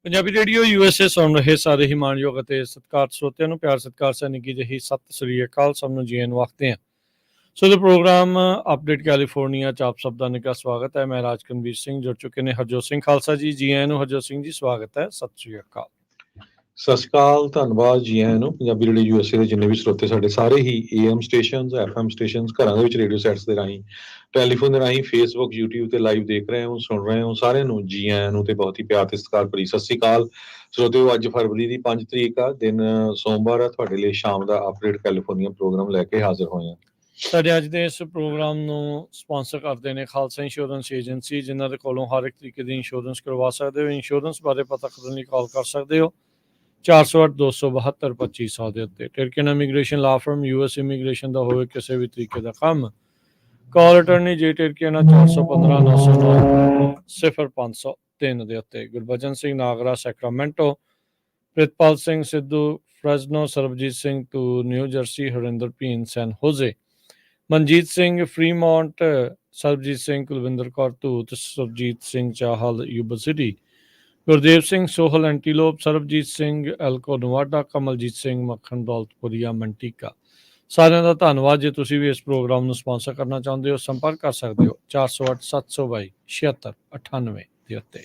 Punjabi radio USA ਸੁਣ ਰਹੇ ਸਾਰੇ ਹੀ ਮਾਣਯੋਗ ਅਤੇ ਸਤਿਕਾਰਤ ਸਰੋਤਿਆਂ ਨੂੰ ਪਿਆਰ ਸਤਿਕਾਰ ਸੈਨਿਕੀ ਨਿੱਘੀ ਜਿਹੀ ਸਤਿ ਸ੍ਰੀ ਅਕਾਲ। ਸਭ ਨੂੰ ਜੀ ਆਇਆਂ ਨੂੰ ਆਖਦੇ ਹਾਂ। ਸੋ ਦੇ ਪ੍ਰੋਗਰਾਮ ਅਪਡੇਟ ਕੈਲੀਫੋਰਨੀਆ 'ਚ ਆਪ ਸਭ ਦਾ ਨਿੱਘਾ ਸਵਾਗਤ ਹੈ। ਮੈਂ ਰਾਜਕਨਵੀਰ ਸਿੰਘ ਜੁੜ ਚੁੱਕੇ ਨੇ ਹਰਜੋਤ ਸਿੰਘ ਖਾਲਸਾ ਜੀ। ਜੀ ਆਇਆਂ ਨੂੰ ਹਰਜੋਤ ਸਿੰਘ ਜੀ, ਸਵਾਗਤ ਹੈ। ਸਤਿ ਸ੍ਰੀ ਅਕਾਲ। ਸਤਿ ਸ਼੍ਰੀ ਅਕਾਲ, ਧੰਨਵਾਦ ਜੀ ਆਇਆਂ ਨੂੰ। ਪੰਜਾਬੀ ਰੇਡੀਓ USA ਦੇ ਜਿੰਨੇ ਵੀ ਸਰੋਤੇ ਸਾਡੇ ਸਾਰੇ ਹੀ AM ਸਟੇਸ਼ਨਸ, FM ਸਟੇਸ਼ਨਸ, ਘਰਾਂ ਦੇ ਵਿੱਚ ਰੇਡੀਓ ਸੈਟਸ ਦੇ ਰਾਹੀਂ, ਟੈਲੀਫੋਨ ਦੇ ਰਾਹੀਂ, ਫੇਸਬੁੱਕ, YouTube ਤੇ ਲਾਈਵ ਦੇਖ ਰਹੇ ਹੋ, ਸੁਣ ਰਹੇ ਹੋ, ਸਾਰਿਆਂ ਨੂੰ ਜੀ ਆਇਆਂ ਨੂੰ ਤੇ ਬਹੁਤ ਹੀ ਪਿਆਰ ਤੇ ਸਤਿਕਾਰ ਭਰੀ ਸਤਿ ਸ਼੍ਰੀ ਅਕਾਲ। ਸਰੋਤਿਓ, ਅੱਜ ਫਰਵਰੀ ਦੀ 5 ਤਰੀਕ ਆ, ਦਿਨ ਸੋਮਵਾਰ ਆ। ਤੁਹਾਡੇ ਲਈ ਸ਼ਾਮ ਦਾ ਅਪਡੇਟ ਕੈਲੀਫੋਰਨੀਆ ਪ੍ਰੋਗਰਾਮ ਲੈ ਕੇ ਹਾਜ਼ਰ ਹੋਏ ਹਾਂ। ਸਾਡੇ ਅੱਜ ਦੇ ਇਸ ਪ੍ਰੋਗਰਾਮ ਨੂੰ ਸਪਾਂਸਰ ਕਰਦੇ ਨੇ ਖਾਲਸਾ ਇੰਸ਼ੋਰੈਂਸ ਏਜੰਸੀ, ਜਿਨ੍ਹਾਂ ਦੇ ਕੋਲੋਂ ਹਰ ਇੱਕ ਤਰੀਕੇ ਦੀ ਇੰਸ਼ੋਰੈਂਸ ਕਰਵਾ ਸਕਦੇ ਹੋ। ਇੰਸ਼ੋਰੈਂਸ ਬਾਰੇ ਪਤਾ ਕਰਨ ਲਈ ਕਾਲ ਕਰ ਸਕਦੇ ਹੋ 408-272-2500 ਦੇ ਉੱਤੇ। ਟਰਕੀਨ ਇਮੀਗ੍ਰੇਸ਼ਨ ਲਾ ਫਰਮ, US ਇਮੀਗ੍ਰੇਸ਼ਨ ਦਾ ਹੋਵੇ ਕਿਸੇ ਵੀ ਤਰੀਕੇ ਦਾ ਕੰਮ, ਕਾਲ ਅਟਰਨੀ ਜੇ ਟਰਕੀਨ 415-909-0503 ਦੇ ਉੱਤੇ। ਗੁਰਬਚਨ ਸਿੰਘ ਨਾਗਰਾ, ਸੈਕਰਾਮੈਂਟੋ। ਪ੍ਰਿਤਪਾਲ ਸਿੰਘ ਸਿੱਧੂ, ਫਰੈਜ਼ਨੋ। ਸਰਬਜੀਤ ਸਿੰਘ ਟੂ New Jersey. Harinder Bheen, San Jose. Manjit Singh, Fremont. Sarbjit Singh, Kulwinder Kaur Dhoot. Surjit Singh Chahal, Yuba City. Gurdev Singh, Sohal, Antelope. Sarbjit Singh, Elko, Nevada. Kamaljit Singh, Makhan, Daulatpuria, ਮੰਟੀਕਾ। ਸਾਰਿਆਂ ਦਾ ਧੰਨਵਾਦ। ਜੇ ਤੁਸੀਂ ਵੀ ਇਸ ਪ੍ਰੋਗਰਾਮ ਨੂੰ ਸਪਾਂਸਰ ਕਰਨਾ ਚਾਹੁੰਦੇ ਹੋ, ਸੰਪਰਕ ਕਰ ਸਕਦੇ ਹੋ 408-722-7698 ਦੇ ਉੱਤੇ।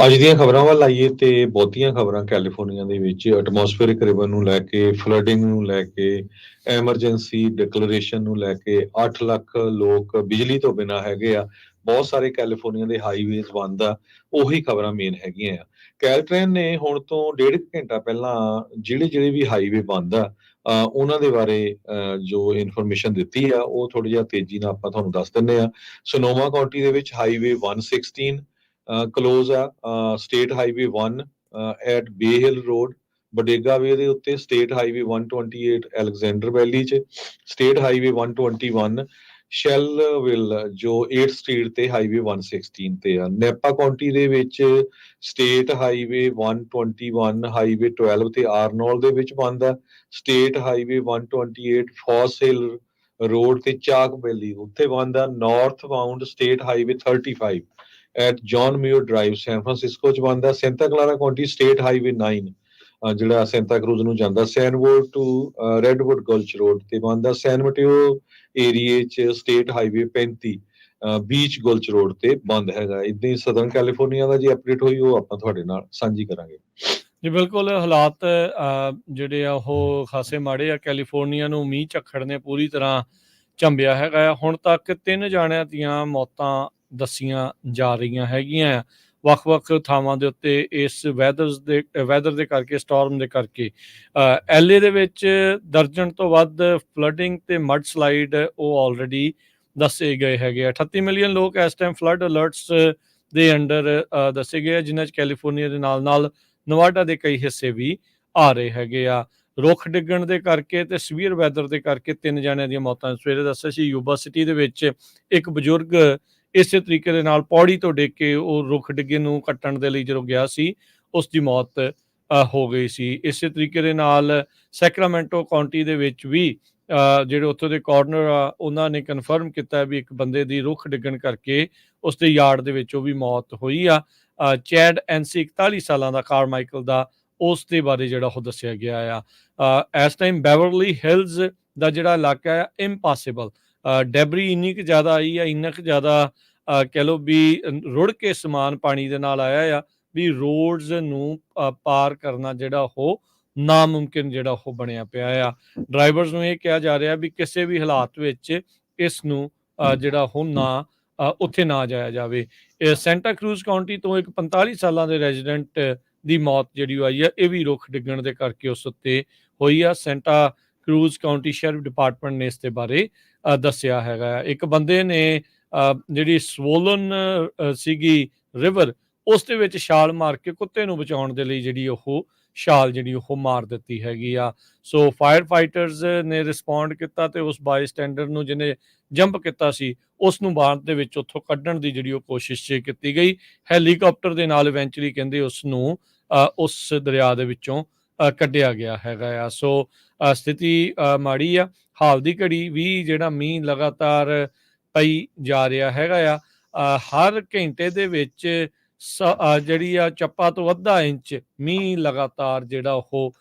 ਅੱਜ ਦੀਆਂ ਖਬਰਾਂ ਵੱਲ ਆਈਏ ਤੇ ਬਹੁਤੀਆਂ ਖਬਰਾਂ ਕੈਲੀਫੋਰਨੀਆ ਦੇ ਵਿੱਚ ਐਟਮੋਸਫੇਰਿਕ ਰਿਵਰ ਨੂੰ ਲੈ ਕੇ, ਫਲੱਡਿੰਗ ਨੂੰ ਲੈ ਕੇ, ਐਮਰਜੈਂਸੀ ਡਿਕਲੇਰੇਸ਼ਨ ਨੂੰ ਲੈ ਕੇ, 8 ਲੱਖ ਲੋਕ ਬਿਜਲੀ ਤੋਂ ਬਿਨਾਂ ਹੈਗੇ ਆ। ਬਹੁਤ ਸਾਰੇ ਕੈਲੀਫੋਰਨੀਆ ਦੇ ਹਾਈਵੇਜ਼ ਬੰਦ ਆ। ਉਹੀ ਖਬਰਾਂ ਮੇਨ ਹੈਗੀਆਂ ਆ। ਕੈਲਟ੍ਰੇਨ ਨੇ ਹੁਣ ਤੋਂ 1.5 ਘੰਟਾ ਪਹਿਲਾਂ ਜਿਹੜੇ ਵੀ ਹਾਈਵੇ ਬੰਦ ਆ ਉਹਨਾਂ ਦੇ ਬਾਰੇ ਜੋ ਇਨਫੋਰਮੇਸ਼ਨ ਦਿੱਤੀ ਆ, ਉਹ ਥੋੜੀ ਜਿਹਾ ਤੇਜ਼ੀ ਨਾਲ ਆਪਾਂ ਤੁਹਾਨੂੰ ਦੱਸ ਦਿੰਦੇ ਆ। ਸੋਨੋਮਾ ਕਾਉਂਟੀ ਦੇ ਵਿੱਚ ਹਾਈਵੇ 116 ਕਲੋਜ਼ ਆ। State highway 1 at Bay Hill Road Bodega Way ਦੇ ਉੱਤੇ। ਸਟੇਟ ਹਾਈਵੇ 128 ਐਲੈਗਜ਼ੈਂਡਰ ਵੈਲੀ 'ਚ। ਸਟੇਟ ਹਾਈਵੇ 121 ਸ਼ੈਲਵਿਲ ਜੋ 8th ਸਟਰੀਟ ਤੇ ਹਾਈਵੇ 116 ਤੇ ਆ। ਨੈਪਾ ਕਾਉਂਟੀ ਦੇ ਵਿੱਚ ਸਟੇਟ ਹਾਈਵੇ 121 ਹਾਈਵੇ 12 ਤੇ ਆਰਨੋਲ ਦੇ ਵਿੱਚ ਬੰਦ ਆ। State highway 128 Foss Hill Road ਤੇ ਚਾਕ ਵੈਲੀ ਉੱਥੇ ਬੰਦ ਆ। Northbound state highway 35 at John Muir Drive San Francisco 'ਚ ਬੰਦ ਆ। Santa Clara County state highway 9 ਜਿਹੜਾ ਸੈਂਤਾ ਕਰੂਜ਼ ਨੂੰ ਜਾਂਦਾ, ਸੈਨਵੋਰਡ ਟੂ ਰੈਡਵੁੱਡ ਗਲਚ ਰੋਡ ਤੇ ਬੰਦ ਆ। ਸੈਨ ਮਟਿਓ ਏਰੀਏ 'ਚ ਸਟੇਟ ਹਾਈਵੇ 35 ਬੀਚ ਗੁਲਚ ਰੋਡ ਤੇ ਬੰਦ ਹੈਗਾ। ਇਦਾਂ ਹੀ ਸਦਰਨ ਕੈਲੀਫੋਰਨੀਆ ਦਾ ਜੇ ਅਪਡੇਟ ਹੋਈ ਉਹ ਆਪਾਂ ਤੁਹਾਡੇ ਨਾਲ ਸਾਂਝੀ ਕਰਾਂਗੇ। ਜੀ ਬਿਲਕੁਲ, ਹਾਲਾਤ ਜਿਹੜੇ ਆ ਉਹ ਖਾਸੇ ਮਾੜੇ ਆ। ਕੈਲੀਫੋਰਨੀਆ ਨੂੰ ਮੀਂਹ ਝੱਖੜ ਨੇ ਪੂਰੀ ਤਰ੍ਹਾਂ ਝੰਬਿਆ ਹੈਗਾ ਆ। ਹੁਣ ਤੱਕ 3 ਜਾਣਿਆਂ ਦੀਆਂ ਮੌਤਾਂ ਦੱਸੀਆਂ ਜਾ ਰਹੀਆਂ ਹੈਗੀਆਂ ਵੱਖ-ਵੱਖ ਥਾਵਾਂ ਦੇ ਉੱਤੇ ਇਸ ਵੈਦਰ ਦੇ ਕਰਕੇ, ਸਟਾਰਮ ਦੇ ਕਰਕੇ। LA ਦੇ ਵਿੱਚ ਦਰਜਨ ਤੋਂ ਵੱਧ ਫਲੱਡਿੰਗ ਤੇ ਮਡ ਸਲਾਈਡ ਉਹ ਆਲਰੇਡੀ ਦੱਸੇ ਗਏ ਹੈਗੇ ਆ। 38 ਮਿਲੀਅਨ ਲੋਕ ਇਸ ਟਾਈਮ ਫਲੱਡ ਅਲਰਟਸ ਦੇ ਅੰਡਰ ਦੱਸੇ ਗਏ ਆ, ਜਿਨ੍ਹਾਂ 'ਚ ਕੈਲੀਫੋਰਨੀਆ ਦੇ ਨਾਲ ਨਵਾਡਾ ਦੇ ਕਈ ਹਿੱਸੇ ਵੀ ਆ ਰਹੇ ਹੈਗੇ ਆ। ਰੁੱਖ ਡਿੱਗਣ ਦੇ ਕਰਕੇ ਤੇ ਸਵੀਅਰ ਵੈਦਰ ਦੇ ਕਰਕੇ 3 ਜਣਿਆਂ ਦੀਆਂ ਮੌਤਾਂ ਸਵੇਰੇ ਦੱਸਿਆ ਸੀ। ਯੂਬਾ ਸਿਟੀ ਦੇ ਵਿੱਚ ਇੱਕ ਬਜ਼ੁਰਗ ਇਸੇ ਤਰੀਕੇ ਦੇ ਨਾਲ ਪੌੜੀ ਤੋਂ ਡਿੱਗ ਕੇ ਉਹ ਰੁੱਖ ਡਿੱਗੇ ਨੂੰ ਕੱਟਣ ਦੇ ਲਈ ਜਦੋਂ ਗਿਆ ਸੀ, ਉਸ ਦੀ ਮੌਤ ਹੋ ਗਈ ਸੀ। ਇਸੇ ਤਰੀਕੇ ਦੇ ਨਾਲ ਸੈਕਰਾਮੈਂਟੋ ਕਾਉਂਟੀ ਦੇ ਵਿੱਚ ਵੀ ਜਿਹੜੇ ਉੱਥੋਂ ਦੇ ਕੋਰਨਰ ਆ, ਉਹਨਾਂ ਨੇ ਕਨਫਰਮ ਕੀਤਾ ਵੀ ਇੱਕ ਬੰਦੇ ਦੀ ਰੁੱਖ ਡਿੱਗਣ ਕਰਕੇ ਉਸ ਦੇ ਯਾਰਡ ਦੇ ਵਿੱਚ ਉਹ ਵੀ ਮੌਤ ਹੋਈ ਆ। ਚੈਡ ਐਨਸੀ 41 ਸਾਲਾਂ ਦਾ, ਕਾਰਮਾਈਕਲ ਦਾ, ਉਸ ਦੇ ਬਾਰੇ ਜਿਹੜਾ ਉਹ ਦੱਸਿਆ ਗਿਆ ਆ। ਇਸ ਟਾਈਮ ਬੈਵਰਲੀ ਹਿਲਜ਼ ਦਾ ਜਿਹੜਾ ਇਲਾਕਾ ਆ, ਇੰਪਾਸੀਬਲ ਡੈਬਰੀ ਇੰਨੀ ਕੁ ਜ਼ਿਆਦਾ ਆਈ ਆ, ਇੰਨਾ ਕੁ ਜ਼ਿਆਦਾ ਕਹਿ ਲਓ ਵੀ ਰੁੜ ਕੇ ਸਮਾਨ ਪਾਣੀ ਦੇ ਨਾਲ ਆਇਆ ਆ ਵੀ ਰੋਡਸ ਨੂੰ ਪਾਰ ਕਰਨਾ ਜਿਹੜਾ ਉਹ ਨਾਮੁਮਕਿਨ ਜਿਹੜਾ ਉਹ ਬਣਿਆ ਪਿਆ ਆ। ਡਰਾਈਵਰਸ ਨੂੰ ਇਹ ਕਿਹਾ ਜਾ ਰਿਹਾ ਵੀ ਕਿਸੇ ਵੀ ਹਾਲਾਤ ਵਿੱਚ ਇਸ ਨੂੰ ਜਿਹੜਾ ਉਹ ਨਾ ਉੱਥੇ ਨਾ ਜਾਇਆ ਜਾਵੇ। ਸੈਂਟਾ ਕਰੂਜ਼ ਕਾਉਂਟੀ ਤੋਂ ਇੱਕ 45 ਸਾਲਾਂ ਦੇ ਰੈਜ਼ੀਡੈਂਟ ਦੀ ਮੌਤ ਜਿਹੜੀ ਆਈ ਆ, ਇਹ ਵੀ ਰੁੱਖ ਡਿੱਗਣ ਦੇ ਕਰਕੇ ਉਸ ਉੱਤੇ ਹੋਈ ਆ। Santa Cruz County sheriff department ਨੇ ਇਸ ਦੇ ਬਾਰੇ ਦੱਸਿਆ ਹੈਗਾ। ਇੱਕ ਬੰਦੇ ਨੇ ਜਿਹੜੀ ਸਵੋਲਨ ਸੀਗੀ ਰਿਵਰ, ਉਸ ਦੇ ਵਿੱਚ ਛਾਲ ਮਾਰ ਕੇ ਕੁੱਤੇ ਨੂੰ ਬਚਾਉਣ ਦੇ ਲਈ ਜਿਹੜੀ ਉਹ ਛਾਲ ਜਿਹੜੀ ਉਹ ਮਾਰ ਦਿੱਤੀ ਹੈਗੀ ਆ। ਸੋ ਫਾਇਰ ਫਾਈਟਰਸ ਨੇ ਰਿਸਪੌਂਡ ਕੀਤਾ ਤੇ ਉਸ ਬਾਈ ਸਟੈਂਡਰ ਨੂੰ ਜਿਹਨੇ ਜੰਪ ਕੀਤਾ ਸੀ, ਉਸ ਨੂੰ ਬਾਅਦ ਦੇ ਵਿੱਚ ਉੱਥੋਂ ਕੱਢਣ ਦੀ ਜਿਹੜੀ ਉਹ ਕੋਸ਼ਿਸ਼ ਕੀਤੀ ਗਈ। ਹੈਲੀਕਾਪਟਰ ਦੇ ਨਾਲ ਇਵੈਂਚੁਅਲੀ ਕਹਿੰਦੇ ਉਸ ਨੂੰ ਉਸ ਦਰਿਆ ਦੇ ਵਿੱਚੋਂ ਕੱਢਿਆ ਗਿਆ ਹੈਗਾ ਆ। ਸੋ ਸਥਿਤੀ ਮਾੜੀ ਆ। ਹਾਲ ਦੀ ਘੜੀ ਵੀ ਜਿਹੜਾ ਮੀਂਹ ਲਗਾਤਾਰ ਪਈ ਜਾ ਰਿਹਾ ਹੈਗਾ ਆ। ਹਰ ਘੰਟੇ ਦੇ ਵਿੱਚ ਜਿਹੜੀ ਆ ਚੱਪਾ ਤੋਂ ਅੱਧਾ ਇੰਚ ਮੀਂਹ ਲਗਾਤਾਰ ਜਿਹੜਾ ਉਹ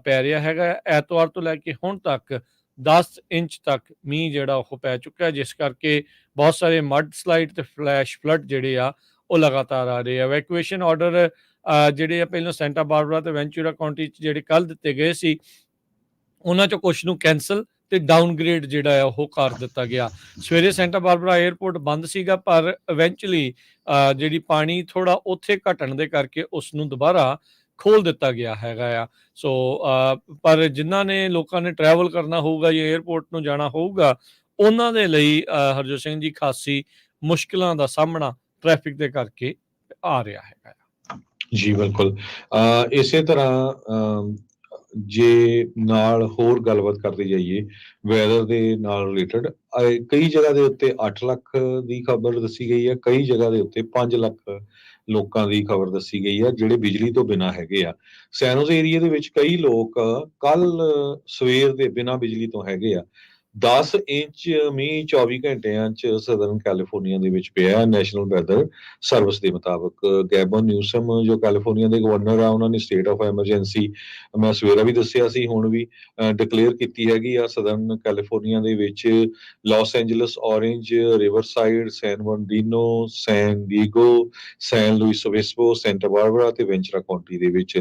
ਪੈ ਰਿਹਾ ਹੈਗਾ। ਐਤਵਾਰ ਤੋਂ ਲੈ ਕੇ ਹੁਣ ਤੱਕ 10 ਇੰਚ ਤੱਕ ਮੀਂਹ ਜਿਹੜਾ ਉਹ ਪੈ ਚੁੱਕਾ, ਜਿਸ ਕਰਕੇ ਬਹੁਤ ਸਾਰੇ ਮੱਡ ਸਲਾਈਡ ਤੇ ਫਲੈਸ਼ ਫਲੱਡ ਜਿਹੜੇ ਆ ਉਹ ਲਗਾਤਾਰ ਆ ਰਹੇ ਆ। ਵੈਕੂਏਸ਼ਨ ਆਰਡਰ ਜਿਹੜੇ ਆ ਪਹਿਲਾਂ ਸੈਂਟਾ ਬਾਰਬਰਾ ਤੇ ਵੈਂਚੂਰਾ ਕਾਉਂਟੀ 'ਚ ਜਿਹੜੇ ਕੱਲ੍ਹ ਦਿੱਤੇ ਗਏ ਸੀ, ਉਹਨਾਂ 'ਚੋਂ ਕੁਛ ਨੂੰ ਕੈਂਸਲ ਤੇ ਡਾਊਨਗ੍ਰੇਡ ਜਿਹੜਾ ਆ ਉਹ ਕਰ ਦਿੱਤਾ ਗਿਆ। ਸਵੇਰੇ ਸੈਂਟਾ ਬਾਰਬਰਾ 에ਅਰਪੋਰਟ ਬੰਦ ਸੀਗਾ, ਪਰ ਇਵੈਂਚੁਅਲੀ ਜਿਹੜੀ ਪਾਣੀ ਥੋੜਾ ਉੱਥੇ ਘਟਣ ਦੇ ਕਰਕੇ ਉਸ ਨੂੰ ਦੁਬਾਰਾ ਖੋਲ ਦਿੱਤਾ ਗਿਆ ਹੈਗਾ ਆ। ਸੋ ਪਰ ਜਿਨ੍ਹਾਂ ਨੇ ਲੋਕਾਂ ਨੇ ਟਰੈਵਲ ਕਰਨਾ ਹੋਊਗਾ ਜਾਂ 에ਅਰਪੋਰਟ ਨੂੰ ਜਾਣਾ ਹੋਊਗਾ, ਉਹਨਾਂ ਦੇ ਲਈ ਹਰਜੋਤ ਸਿੰਘ ਜੀ ਖਾਸੀ ਮੁਸ਼ਕਿਲਾਂ ਦਾ ਸਾਹਮਣਾ ਟ੍ਰੈਫਿਕ ਦੇ ਕਰਕੇ ਆ ਰਿਹਾ ਹੈਗਾ ਆ। ਜੀ ਬਿਲਕੁਲ। ਇਸੇ ਤਰ੍ਹਾਂ ਜੇ ਨਾਲ ਹੋਰ ਗੱਲਬਾਤ ਕਰਦੇ ਜਾਈਏ ਵੈਦਰ ਦੇ ਨਾਲ ਰਿਲੇਟਡ, ਕਈ ਜਗ੍ਹਾ ਦੇ ਉੱਤੇ 8 ਲੱਖ ਦੀ ਖਬਰ ਦੱਸੀ ਗਈ ਹੈ, ਕਈ ਜਗ੍ਹਾ ਦੇ ਉੱਤੇ 5 ਲੱਖ ਲੋਕਾਂ ਦੀ ਖਬਰ ਦੱਸੀ ਗਈ ਹੈ ਜਿਹੜੇ ਬਿਜਲੀ ਤੋਂ ਬਿਨਾਂ ਹੈਗੇ ਆ। ਸੈਨੋਜ਼ ਏਰੀਆ ਦੇ ਵਿੱਚ ਕਈ ਲੋਕ ਕੱਲ ਸਵੇਰ ਦੇ ਬਿਨਾਂ ਬਿਜਲੀ ਤੋਂ ਹੈਗੇ ਆ। 10 ਇੰਚ ਮੀਂਹ 24 ਘੰਟਿਆਂ 'ਚ ਸਦਰਨ ਕੈਲੀਫੋਰਨੀਆ ਦੇ ਵਿੱਚ ਪਿਆ, ਨੈਸ਼ਨਲ ਵੈਦਰ ਸਰਵਿਸ ਦੇ ਮੁਤਾਬਕ। ਗੈਬਨ ਨਿਊਸਮ ਜੋ ਕੈਲੀਫੋਰਨੀਆ ਦੇ ਗਵਰਨਰ ਆ, ਉਹਨਾਂ ਨੇ ਸਟੇਟ ਆਫ ਐਮਰਜੈਂਸੀ, ਮੈਂ ਸਵੇਰਾ ਵੀ ਦੱਸਿਆ ਸੀ, ਹੁਣ ਵੀ ਡਿਕਲੇਅਰ ਕੀਤੀ ਹੈਗੀ ਆ ਸਦਰਨ ਕੈਲੀਫੋਰਨੀਆ ਦੇ ਵਿੱਚ। ਲਾਸ ਐਂਜਲਸ, ਔਰੇਂਜ, ਰਿਵਰਸਾਈਡ, ਸੈਨ ਬਰਨਾਰਡੀਨੋ, ਸੈਨ ਡੀਗੋ, ਸੈਨ ਲੁਇਸ ਓਬਿਸਪੋ, ਸੈਂਟਾ ਬਾਰਬਰਾ ਤੇ ਵੈਂਚਰਾ ਕਾਉਂਟੀ ਦੇ ਵਿੱਚ।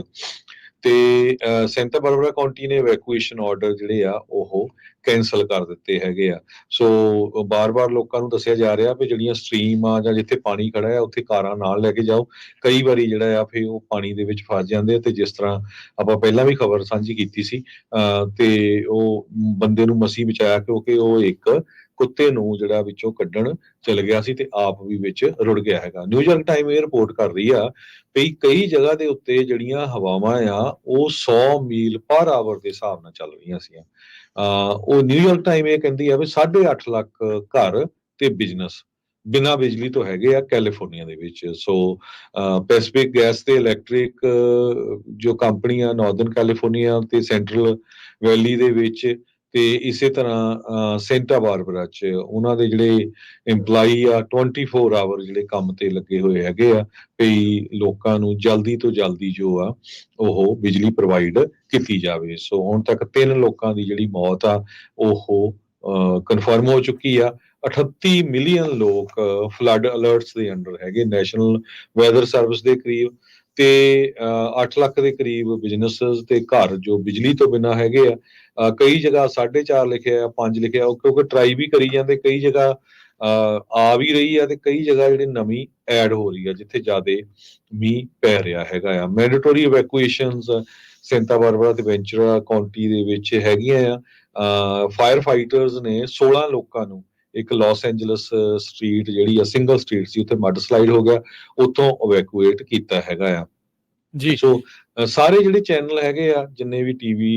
ਤੇ ਸੈਂਟਾ ਬਾਰਬਰਾ ਕਾਉਂਟੀ ਨੇ ਇਵੈਕੂਏਸ਼ਨ ਆਰਡਰ ਜਿਹੜੇ ਆ ਉਹ ਕੈਂਸਲ ਕਰ ਦਿੱਤੇ ਹੈਗੇ ਆ। ਸੋ ਬਾਰ-ਬਾਰ ਲੋਕਾਂ ਨੂੰ ਦੱਸਿਆ ਜਾ ਰਿਹਾ ਵੀ ਜਿਹੜੀਆਂ ਸਟਰੀਮ ਆ ਜਾਂ ਜਿੱਥੇ ਪਾਣੀ ਖੜਾ ਹੈ ਉੱਥੇ ਕਾਰਾਂ ਨਾਲ ਲੈ ਕੇ ਜਾਓ। ਕਈ ਵਾਰੀ ਜਿਹੜਾ ਆ ਫਿਰ ਉਹ ਪਾਣੀ ਦੇ ਵਿੱਚ ਫਸ ਜਾਂਦੇ ਆ, ਤੇ ਜਿਸ ਤਰ੍ਹਾਂ ਆਪਾਂ ਪਹਿਲਾਂ ਵੀ ਖਬਰ ਸਾਂਝੀ ਕੀਤੀ ਸੀ, ਤੇ ਉਹ ਬੰਦੇ ਨੂੰ ਮਸੀਂ ਬਚਾਇਆ ਕਿਉਂਕਿ ਉਹ ਇੱਕ ਕੁੱਤੇ ਨੂੰ ਜਿਹੜਾ ਵਿੱਚੋਂ ਕੱਢਣ ਚਲ ਗਿਆ ਸੀ ਤੇ ਆਪ ਵੀ ਵਿੱਚ ਰੁੜ ਗਿਆ ਹੈਗਾ। ਨਿਊਯਾਰਕ ਟਾਈਮ ਇਹ ਰਿਪੋਰਟ ਕਰ ਰਹੀ ਆ ਵੀ ਕਈ ਜਗ੍ਹਾ ਦੇ ਉੱਤੇ ਜਿਹੜੀਆਂ ਹਵਾਵਾਂ ਆ ਉਹ 100 ਮੀਲ ਪਰ ਆਵਰ ਦੇ ਹਿਸਾਬ ਨਾਲ ਚੱਲ ਰਹੀਆਂ ਸੀ। ਉਹ ਨਿਊਯਾਰਕ ਟਾਈਮ ਇਹ ਕਹਿੰਦੀ ਆ ਵੀ 8.5 ਲੱਖ ਘਰ ਤੇ ਬਿਜ਼ਨਸ ਬਿਨਾਂ ਬਿਜਲੀ ਤੋਂ ਹੈਗੇ ਆ ਕੈਲੀਫੋਰਨੀਆ ਦੇ ਵਿੱਚ। ਸੋ ਪੈਸੀਫਿਕ ਗੈਸ ਤੇ ਇਲੈਕਟ੍ਰਿਕ ਜੋ ਕੰਪਨੀ ਆ ਨਾਰਦਰਨ ਕੈਲੀਫੋਰਨੀਆ ਤੇ ਸੈਂਟਰਲ ਵੈਲੀ ਦੇ ਵਿੱਚ, ਤੇ ਇਸੇ ਤਰ੍ਹਾਂ ਸੈਂਟਾ ਬਾਰਬਰਾ 'ਚ ਉਹਨਾਂ ਦੇ ਜਿਹੜੇ EMPLOYEE ਆ 24 ਆਵਰ ਜਿਹੜੇ ਕੰਮ ਤੇ ਲੱਗੇ ਹੋਏ ਹੈਗੇ ਆ ਵੀ ਲੋਕਾਂ ਨੂੰ ਜਲਦੀ ਤੋਂ ਜਲਦੀ ਜੋ ਆ ਉਹ ਬਿਜਲੀ ਪ੍ਰੋਵਾਈਡ ਕੀਤੀ ਜਾਵੇ। ਸੋ ਹੁਣ ਤੱਕ 3 ਲੋਕਾਂ ਦੀ ਜਿਹੜੀ ਮੌਤ ਆ ਉਹ ਕਨਫਰਮ ਹੋ ਚੁੱਕੀ ਆ। 38 ਮਿਲੀਅਨ ਲੋਕ ਫਲੱਡ ਅਲਰਟਸ ਦੇ ਅੰਡਰ ਹੈਗੇ ਨੈਸ਼ਨਲ ਵੈਦਰ ਸਰਵਿਸ ਦੇ ਕਰੀਬ, ਤੇ 8 ਲੱਖ ਦੇ ਕਰੀਬ ਬਿਜ਼ਨੈਸਸ ਤੇ ਘਰ ਜੋ ਬਿਜਲੀ ਤੋਂ ਬਿਨਾਂ ਹੈਗੇ ਆ। ਕਈ ਜਗ੍ਹਾ 4.5 ਲਿਖਿਆ, 5 ਲਿਖਿਆ, ਕਿਉਂਕਿ ਟਰਾਈ ਵੀ ਕਰੀ ਜਾਂਦੇ, ਕਈ ਜਗ੍ਹਾ ਆ ਵੀ ਰਹੀ ਆ ਤੇ ਕਈ ਜਗ੍ਹਾ ਜਿਹੜੀ ਨਵੀਂ ਐਡ ਹੋ ਰਹੀ ਆ ਜਿੱਥੇ ਜ਼ਿਆਦਾ ਮੀਂਹ ਪੈ ਰਿਹਾ ਹੈਗਾ ਆ। ਮੈਂਡੇਟਰੀ ਇਵੈਕੂਏਸ਼ਨਸ ਸੈਂਟਾ ਬਾਰਬਰਾ ਤੇ ਵੈਂਚੁਰਾ ਕਾਉਂਟੀ ਦੇ ਵਿੱਚ ਹੈਗੀਆਂ ਆ। ਫਾਇਰ ਫਾਈਟਰਸ ਨੇ 16 ਲੋਕਾਂ ਨੂੰ ਇੱਕ ਲਾਸ ਐਂਜਲਸ ਸਟਰੀਟ ਜਿਹੜੀ ਆ ਸਿੰਗਲ ਸਟਰੀਟ ਸੀ, ਉੱਥੇ ਮੱਡ ਸਲਾਈਡ ਹੋ ਗਿਆ, ਉੱਥੋਂ ਇਵੈਕੂਏਟ ਕੀਤਾ ਹੈਗਾ ਆ। ਜੀ ਸੋ ਸਾਰੇ ਜਿਹੜੇ ਚੈਨਲ ਹੈਗੇ ਆ, ਜਿੰਨੇ ਵੀ ਟੀਵੀ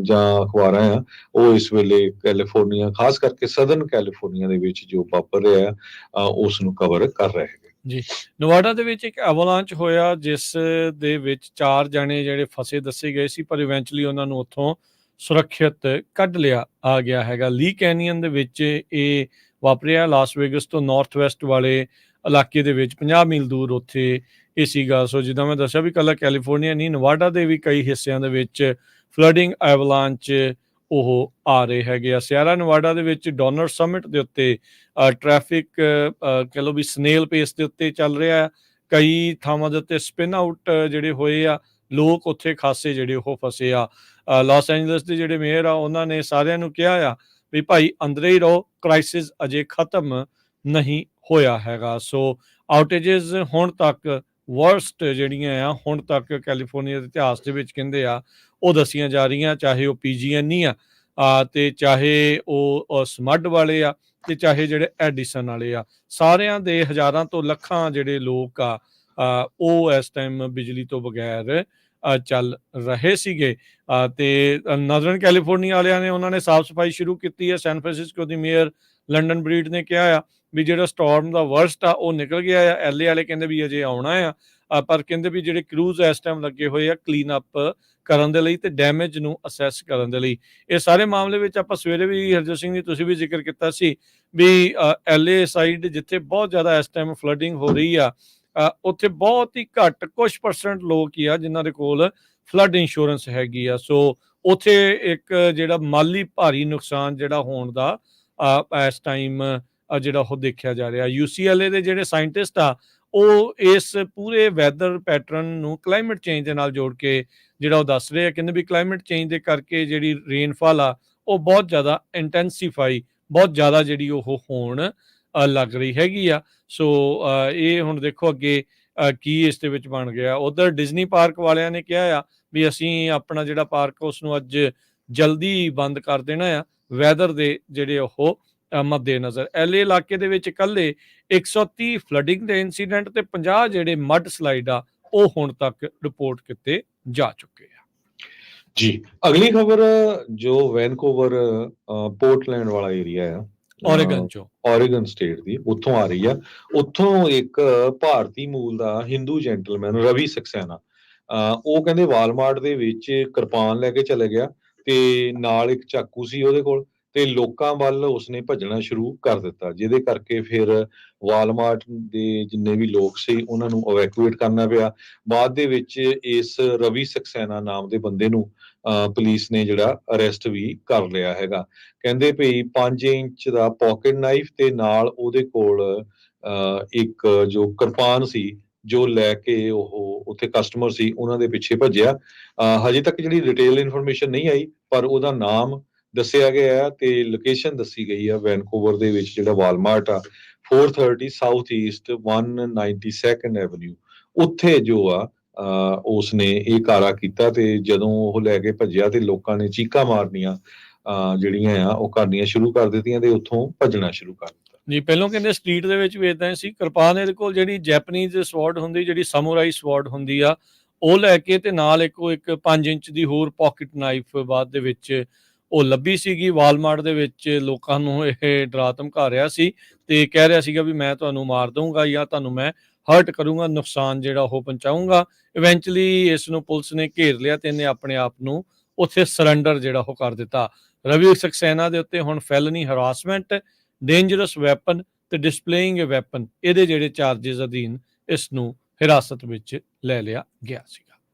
ਜਾਂ ਅਖਬਾਰਾਂ ਆ, ਉਹ ਇਸ ਵੇਲੇ ਕੈਲੀਫੋਰਨੀਆ, ਖਾਸ ਕਰਕੇ ਸਦਰਨ ਕੈਲੀਫੋਰਨੀਆ ਦੇ ਵਿੱਚ ਜੋ ਵਾਪਰ ਰਿਹਾ ਉਸ ਨੂੰ ਕਵਰ ਕਰ ਰਹੇ ਹੈਗੇ। ਜੀ, ਨਵਾਡਾ ਦੇ ਵਿੱਚ ਇੱਕ ਐਵਲਾਂਚ ਹੋਇਆ ਜਿਸ ਦੇ ਵਿੱਚ 4 ਜਣੇ ਜਿਹੜੇ ਫਸੇ ਦੱਸੇ ਗਏ ਸੀ, ਪਰ ਇਵੈਂਚੁਅਲੀ ਉਹਨਾਂ ਨੂੰ ਉੱਥੋਂ ਸੁਰੱਖਿਅਤ ਕੱਢ ਲਿਆ ਆ ਗਿਆ ਹੈਗਾ। ਲੀ ਕੈਨੀਅਨ ਦੇ ਵਿੱਚ ਇਹ ਵਾਪਰਿਆ, ਲਾਸ ਵੇਗਸ ਤੋਂ ਨਾਰਥ ਵੈਸਟ ਵਾਲੇ ਇਲਾਕੇ ਦੇ ਵਿੱਚ 50 ਮੀਲ ਦੂਰ ਉੱਥੇ ਇਹ ਸੀਗਾ। ਸੋ ਜਿੱਦਾਂ ਮੈਂ ਦੱਸਿਆ ਵੀ ਇਕੱਲਾ ਕੈਲੀਫੋਰਨੀਆ ਨਹੀਂ, ਨਵਾਡਾ ਦੇ ਵੀ ਕਈ ਹਿੱਸਿਆਂ ਦੇ ਵਿੱਚ ਫਲੱਡਿੰਗ ਐਵਲਾਂਚ ਉਹ ਆ ਰਹੇ ਹੈਗੇ ਆ। ਸਿਆਰਾ ਨਵਾਡਾ ਦੇ ਵਿੱਚ ਡੋਨਰ ਸਮਿਟ ਦੇ ਉੱਤੇ ਟ੍ਰੈਫਿਕ ਕਹਿ ਲਓ ਵੀ ਸਨੇਲ ਪੇਸ ਦੇ ਉੱਤੇ ਚੱਲ ਰਿਹਾ। ਕਈ ਥਾਵਾਂ ਦੇ ਉੱਤੇ ਸਪਿਨ ਆਊਟ ਜਿਹੜੇ ਹੋਏ ਆ, ਲੋਕ ਉੱਥੇ ਖਾਸੇ ਜਿਹੜੇ ਉਹ ਫਸੇ ਆ। ਲਾਸ ਐਂਜਲਸ ਦੇ ਜਿਹੜੇ ਮੇਅਰ ਆ ਉਹਨਾਂ ਨੇ ਸਾਰਿਆਂ ਨੂੰ ਕਿਹਾ ਆ ਵੀ ਭਾਈ ਅੰਦਰੇ ਹੀ ਰਹੋ, ਕ੍ਰਾਈਸਿਸ ਅਜੇ ਖਤਮ ਨਹੀਂ ਹੋਇਆ ਹੈਗਾ। ਸੋ ਆਊਟੇਜਸ ਹੁਣ ਤੱਕ ਵਰਸਟ ਜਿਹੜੀਆਂ ਆ ਹੁਣ ਤੱਕ ਕੈਲੀਫੋਰਨੀਆ ਦੇ ਇਤਿਹਾਸ ਦੇ ਵਿੱਚ ਕਹਿੰਦੇ ਆ ਉਹ ਦੱਸੀਆਂ ਜਾ ਰਹੀਆਂ, ਚਾਹੇ ਉਹ PG&E ਆ ਤੇ ਚਾਹੇ ਉਹ ਸਮੱਡ ਵਾਲੇ ਆ ਤੇ ਚਾਹੇ ਜਿਹੜੇ ਐਡੀਸਨ ਵਾਲੇ ਆ। ਸਾਰਿਆਂ ਦੇ ਹਜ਼ਾਰਾਂ ਤੋਂ ਲੱਖਾਂ ਜਿਹੜੇ ਲੋਕ ਆ ਉਹ ਇਸ ਟਾਈਮ ਬਿਜਲੀ ਤੋਂ ਬਗੈਰ ਚੱਲ ਰਹੇ ਸੀਗੇ। ਤੇ ਨਾਰਦਰਨ ਕੈਲੀਫੋਰਨੀਆ ਵਾਲਿਆਂ ਨੇ ਉਹਨਾਂ ਨੇ ਸਾਫ਼ ਸਫਾਈ ਸ਼ੁਰੂ ਕੀਤੀ ਹੈ। ਸੈਨ ਫਰਾਂਸਿਸਕੋ ਦੀ ਮੇਅਰ ਲੰਡਨ ਬਰੀਡ ਨੇ ਕਿਹਾ ਆ ਵੀ ਜਿਹੜਾ ਸਟੋਰਮ ਦਾ ਵਰਸਟ ਆ ਉਹ ਨਿਕਲ ਗਿਆ ਆ। LA ਵਾਲੇ ਕਹਿੰਦੇ ਵੀ ਅਜੇ ਆਉਣਾ ਆ। ਪਰ ਕਹਿੰਦੇ ਵੀ ਜਿਹੜੇ ਕਰੂਜ਼ ਇਸ ਟਾਈਮ ਲੱਗੇ ਹੋਏ ਆ ਕਲੀਨ ਅਪ ਕਰਨ ਦੇ ਲਈ ਤੇ ਡੈਮੇਜ ਨੂੰ ਅਸੈਸ ਕਰਨ ਦੇ ਲਈ। ਇਹ ਸਾਰੇ ਮਾਮਲੇ ਵਿੱਚ ਆਪਾਂ ਸਵੇਰੇ ਵੀ ਹਰਜੋਤ ਸਿੰਘ ਜੀ ਤੁਸੀਂ ਵੀ ਜ਼ਿਕਰ ਕੀਤਾ ਸੀ ਵੀ LA ਸਾਈਡ ਜਿੱਥੇ ਬਹੁਤ ਜ਼ਿਆਦਾ ਇਸ ਟਾਈਮ ਫਲੱਡਿੰਗ ਹੋ ਰਹੀ ਆ, ਉੱਥੇ ਬਹੁਤ ਹੀ ਘੱਟ ਕੁਝ % ਲੋਕ ਹੀ ਆ ਜਿਨ੍ਹਾਂ ਦੇ ਕੋਲ ਫਲੱਡ ਇੰਸ਼ੋਰੈਂਸ ਹੈਗੀ ਆ। ਸੋ ਉੱਥੇ ਇੱਕ ਜਿਹੜਾ ਮਾਲੀ ਭਾਰੀ ਨੁਕਸਾਨ ਜਿਹੜਾ ਹੋਣ ਦਾ ਇਸ ਟਾਈਮ ਜਿਹੜਾ ਉਹ ਦੇਖਿਆ ਜਾ ਰਿਹਾ। UCLA ਦੇ ਜਿਹੜੇ ਸਾਇੰਟਿਸਟ ਆ ਉਹ ਇਸ ਪੂਰੇ ਵੈਦਰ ਪੈਟਰਨ ਨੂੰ ਕਲਾਈਮੇਟ ਚੇਂਜ ਦੇ ਨਾਲ ਜੋੜ ਕੇ ਜਿਹੜਾ ਉਹ ਦੱਸ ਰਹੇ ਆ। ਕਹਿੰਦੇ ਵੀ ਕਲਾਈਮੇਟ ਚੇਂਜ ਦੇ ਕਰਕੇ ਜਿਹੜੀ ਰੇਨਫਾਲ ਆ ਉਹ ਬਹੁਤ ਜ਼ਿਆਦਾ ਇੰਟੈਂਸੀਫਾਈ, ਬਹੁਤ ਜ਼ਿਆਦਾ ਜਿਹੜੀ ਉਹ ਹੋਣ ਲੱਗ ਰਹੀ ਹੈਗੀ ਆ। ਸੋ ਇਹ ਹੁਣ ਦੇਖੋ ਅੱਗੇ ਕੀ ਇਸ ਦੇ ਵਿੱਚ ਬਣ ਗਿਆ। ਉਧਰ ਡਿਜ਼ਨੀ ਪਾਰਕ ਵਾਲਿਆਂ ਨੇ ਕਿਹਾ ਆ ਵੀ ਅਸੀਂ ਆਪਣਾ ਜਿਹੜਾ ਪਾਰਕ ਉਸ ਨੂੰ ਅੱਜ ਜਲਦੀ ਬੰਦ ਕਰ ਦੇਣਾ ਆ ਵੈਦਰ ਦੇ ਜਿਹੜੇ ਉਹ ਮੱਦੇ ਨਜ਼ਰ। LA ਇਲਾਕੇ ਦੇ ਵਿੱਚ ਇਕੱਲੇ 130 ਫਲੱਡਿੰਗ ਦੇ ਇਨਸੀਡੈਂਟ ਤੇ 50 ਜਿਹੜੇ ਮੱਡ ਸਲਾਈਡ ਆ ਉਹ ਹੁਣ ਤੱਕ ਰਿਪੋਰਟ ਕੀਤੇ ਜਾ ਚੁੱਕੇ ਆ। ਜੀ, ਅਗਲੀ ਖਬਰ ਜੋ ਵੈਨਕੂਵਰ ਪੋਰਟਲੈਂਡ ਵਾਲਾ ਏਰੀਆ ਆ, ਓਰੇਗਨ ਸਟੇਟ ਦੀ, ਉੱਥੋਂ ਆ ਰਹੀ ਆ। ਉੱਥੋਂ ਇੱਕ ਭਾਰਤੀ ਮੂਲ ਦਾ ਹਿੰਦੂ ਜੈਂਟਲਮੈਨ ਰਵੀ ਸਕਸੈਨਾ, ਉਹ ਕਹਿੰਦੇ ਵਾਲਮਾਰਟ ਦੇ ਵਿੱਚ ਕਿਰਪਾਨ ਲੈ ਕੇ ਚਲੇ ਗਿਆ ਤੇ ਨਾਲ ਇੱਕ ਚਾਕੂ ਸੀ ਉਹਦੇ ਕੋਲ, ਤੇ ਲੋਕਾਂ ਵੱਲ ਉਸਨੇ ਭੱਜਣਾ ਸ਼ੁਰੂ ਕਰ ਦਿੱਤਾ, ਜਿਹਦੇ ਕਰਕੇ ਫਿਰ ਵਾਲਮਾਰਟ ਦੇ ਜਿੰਨੇ ਵੀ ਲੋਕ ਸੀ ਉਹਨਾਂ ਨੂੰ ਇਵੈਕੂਏਟ ਕਰਨਾ ਪਿਆ। ਬਾਅਦ ਦੇ ਵਿੱਚ ਇਸ ਰਵੀ ਸਕਸੈਨਾ ਨਾਮ ਦੇ ਬੰਦੇ ਨੂੰ ਪੁਲਿਸ ਨੇ ਜਿਹੜਾ ਅਰੈਸਟ ਵੀ ਕਰ ਲਿਆ ਹੈਗਾ। ਕਹਿੰਦੇ ਭਈ 5 ਇੰਚ ਦਾ ਪਾਕਟ ਨਾਈਫ ਤੇ ਨਾਲ ਉਹਦੇ ਕੋਲ ਇੱਕ ਜੋ ਕਿਰਪਾਨ ਸੀ ਜੋ ਲੈ ਕੇ ਉਹ ਉੱਥੇ ਕਸਟਮਰ ਸੀ ਉਹਨਾਂ ਦੇ ਪਿੱਛੇ ਭੱਜਿਆ। ਹਜੇ ਤੱਕ ਜਿਹੜੀ ਡਿਟੇਲ ਇਨਫੋਰਮੇਸ਼ਨ ਨਹੀਂ ਆਈ, ਪਰ ਉਹਦਾ ਨਾਮ ਦੱਸਿਆ ਗਿਆ ਹੈ ਤੇ ਲੋਕੇਸ਼ਨ ਦੱਸੀ ਗਈ ਆ ਵੈਨਕੂਵਰ ਦੇ ਵਿੱਚ ਜਿਹੜਾ ਵਾਲਮਾਰਟ ਆ 430 ਸਾਊਥ ਈਸਟ 192nd ਐਵਨਿਊ, ਉੱਥੇ ਜੋ ਆ ਉਸਨੇ ਇਹ ਕਾਰਾ ਕੀਤਾ ਤੇ ਜਦੋਂ ਉਹ ਲੈ ਕੇ ਭੱਜਿਆ ਤੇ ਲੋਕਾਂ ਨੇ ਚੀਕਾਂ ਮਾਰਨੀਆਂ ਜਿਹੜੀਆਂ ਆ ਉਹ ਕਰਨੀਆਂ ਸ਼ੁਰੂ ਕਰ ਦਿੱਤੀਆਂ ਤੇ ਉੱਥੋਂ ਭੱਜਣਾ ਸ਼ੁਰੂ ਕਰ ਦਿੱਤਾ। ਜੀ, ਪਹਿਲਾਂ ਕਹਿੰਦੇ ਸਟਰੀਟ ਦੇ ਵਿੱਚ ਵੀ ਇਦਾਂ ਹੀ ਸੀ। ਕਿਰਪਾਨ ਇਹਦੇ ਕੋਲ ਜਿਹੜੀ ਜੈਪਨੀਜ਼ ਸਵॉर्ड ਹੁੰਦੀ, ਜਿਹੜੀ ਸਮੂਰਾਈ ਸਵॉर्ड ਹੁੰਦੀ ਆ, ਉਹ ਲੈ ਕੇ ਤੇ ਨਾਲ ਇੱਕ 5 ਇੰਚ ਦੀ ਹੋਰ ਪਾਕਟ ਨਾਈਫ ਬਾਅਦ ਦੇ ਵਿੱਚ ਉਹ ਲੱਭੀ ਸੀਗੀ। ਵਾਲਮਾਰਟ ਦੇ ਵਿੱਚ ਲੋਕਾਂ ਨੂੰ ਇਹ ਡਰਾ ਧਮਕਾ ਰਿਹਾ ਸੀ ਤੇ ਕਹਿ ਰਿਹਾ ਸੀਗਾ ਵੀ ਮੈਂ ਤੁਹਾਨੂੰ ਮਾਰ ਦਊਂਗਾ ਜਾਂ ਤੁਹਾਨੂੰ ਮੈਂ ਹਰਟ ਕਰੂੰਗਾ, ਨੁਕਸਾਨ ਜਿਹੜਾ ਉਹ ਪਹੁੰਚਾਊਂਗਾ। ਇਵੈਂਚੁਅਲੀ ਇਸ ਨੂੰ ਪੁਲਿਸ ਨੇ ਘੇਰ ਲਿਆ ਤੇ ਇਹਨੇ ਆਪਣੇ ਆਪ ਨੂੰ ਉੱਥੇ ਸਰੈਂਡਰ ਜਿਹੜਾ ਉਹ ਕਰ ਦਿੱਤਾ। ਰਵੀ ਸਕਸੈਨਾ ਦੇ ਉੱਤੇ ਹੁਣ ਫੈਲਨੀ ਹਰਾਸਮੈਂਟ, ਡੇਂਜਰਸ ਵੈਪਨ ਤੇ ਡਿਸਪਲੇਇੰਗ ਅ ਵੈਪਨ, ਇਹਦੇ ਜਿਹੜੇ ਚਾਰजेस ਅਧੀਨ ਇਸ ਨੂੰ ਹਿਰਾਸਤ ਵਿੱਚ ਲੈ ਲਿਆ ਗਿਆ ਸੀਗਾ।